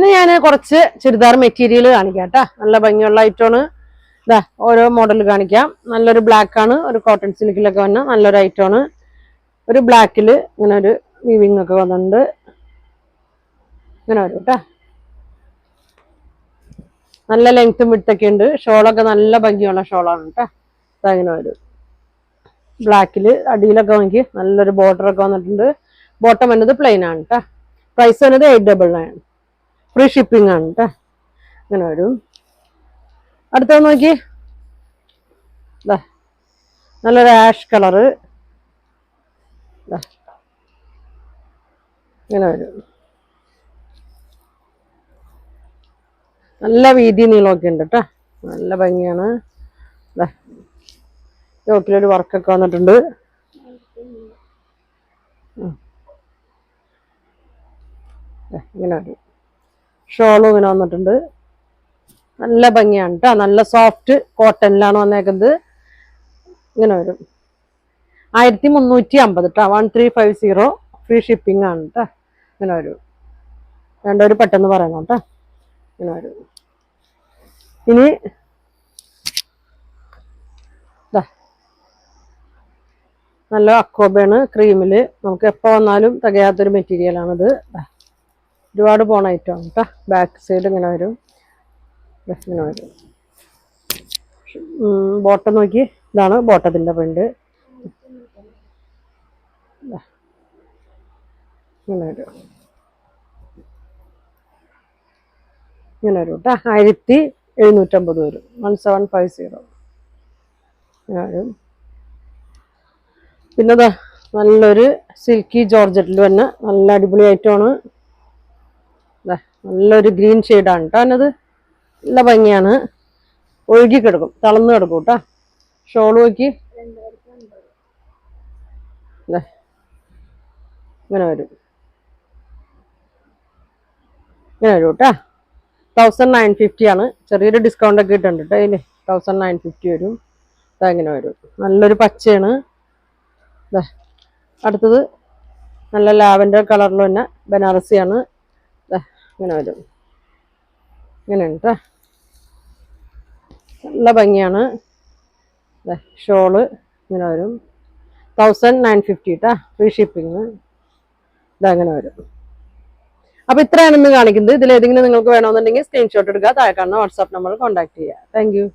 ഇന്ന് ഞാൻ കുറച്ച് ചുരിദാർ മെറ്റീരിയൽ കാണിക്കാം കേട്ടോ. നല്ല ഭംഗിയുള്ള ഐറ്റമാണ്. ഇതാ ഓരോ മോഡൽ കാണിക്കാം. നല്ലൊരു ബ്ലാക്ക് ആണ്, ഒരു കോട്ടൺ സിൽക്കിലൊക്കെ വന്ന നല്ലൊരു ഐറ്റമാണ്. ഒരു ബ്ലാക്കിൽ ഇങ്ങനെ ഒരു വീവിങ് ഒക്കെ വന്നിട്ടുണ്ട്. ഇങ്ങനെ വരും കേട്ടോ. നല്ല ലെങ്ത്തും വിഡ്ത്തൊക്കെ ഉണ്ട്. ഷോളൊക്കെ നല്ല ഭംഗിയുള്ള ഷോളാണ് കേട്ടോ. അതങ്ങനെ വരും. ബ്ലാക്കിൽ അടിയിലൊക്കെ നോക്കി നല്ലൊരു ബോർഡറൊക്കെ വന്നിട്ടുണ്ട്. ബോട്ടം വന്നത് പ്ലെയിൻ ആണ് കേട്ടോ. പ്രൈസ് വന്നത് 899. ഫ്രീ ഷിപ്പിംഗ് ആണ് കേട്ടോ. ഇങ്ങനെ വരും. അടുത്തത് നോക്കി, നല്ലൊരു ആഷ് കളറ്. ഇങ്ങനെ വരും. നല്ല വീതി നീളമൊക്കെ ഉണ്ട് കേട്ടോ. നല്ല ഭംഗിയാണ്. യോക്കിലൊരു വർക്കൊക്കെ വന്നിട്ടുണ്ട്. ഇങ്ങനെ വരും. ഷോളും ഇങ്ങനെ വന്നിട്ടുണ്ട്. നല്ല ഭംഗിയാണ് കേട്ടോ. നല്ല സോഫ്റ്റ് കോട്ടണിലാണ് വന്നേക്കുന്നത്. ഇങ്ങനെ വരും. 1350 കേട്ടോ. 1350. ഫ്രീ ഷിപ്പിംഗ് ആണ് കേട്ടോ. ഇങ്ങനെ വരും. വേണ്ടവർ പെട്ടെന്ന് പറയണം കേട്ടോ. ഇങ്ങനെ വരും. ഇനി നല്ല അക്കോബയാണ്. ക്രീമിൽ നമുക്ക് എപ്പോൾ വന്നാലും തികയാത്തൊരു മെറ്റീരിയലാണിത്. ഒരുപാട് പോണ ഐറ്റമാണ് കേട്ടോ. ബാക്ക് സൈഡ് ഇങ്ങനെ വരും. ഇങ്ങനെ വരും. ബോട്ടം നോക്കി, ഇതാണ് ബോട്ടത്തിൻ്റെ പ്രിന്റ്. ഇങ്ങനെ വരും. ഇങ്ങനെ വരും കേട്ടോ. 1750 വരും. 1750 ഇങ്ങനെ വരും. പിന്നെ നല്ലൊരു സിൽക്കി ജോർജറ്റിൽ തന്നെ നല്ല അടിപൊളി ഐറ്റമാണ്. നല്ലൊരു ഗ്രീൻ ഷെയ്ഡാണ് കേട്ടോ. അതിനത് നല്ല ഭംഗിയാണ്. ഒഴുകി കിടക്കും, തളർന്ന് കിടക്കും കേട്ടോ. ഷോൾ നോക്കി ഇങ്ങനെ വരും. ഇങ്ങനെ വരും കേട്ടോ. 1950 ആണ്. ചെറിയൊരു ഡിസ്കൗണ്ട് ഒക്കെ ഇട്ടുണ്ട് കേട്ടോ. അതിന് 1950 വരും. ഇങ്ങനെ വരും. നല്ലൊരു പച്ചയാണ്. അടുത്തത് നല്ല ലാവൻഡർ കളറിൽ തന്നെ ബനാറസിയാണ്. ഇങ്ങനെ വരും. ഇങ്ങനെയാണ് കേട്ടോ. നല്ല ഭംഗിയാണ്. ഷോള് ഇങ്ങനെ വരും. 1950 കേട്ടോ. Free shipping. ഇതങ്ങനെ വരും. അപ്പോൾ ഇത്രയാണ് ഇന്ന് കാണിക്കുന്നത്. ഇതിലേതെങ്കിലും നിങ്ങൾക്ക് വേണമെന്നുണ്ടെങ്കിൽ സ്ക്രീൻഷോട്ട് എടുക്കുക. താഴെ കാണുന്ന വാട്സാപ്പ് നമ്പർ കോൺടാക്ട് ചെയ്യുക. Thank you.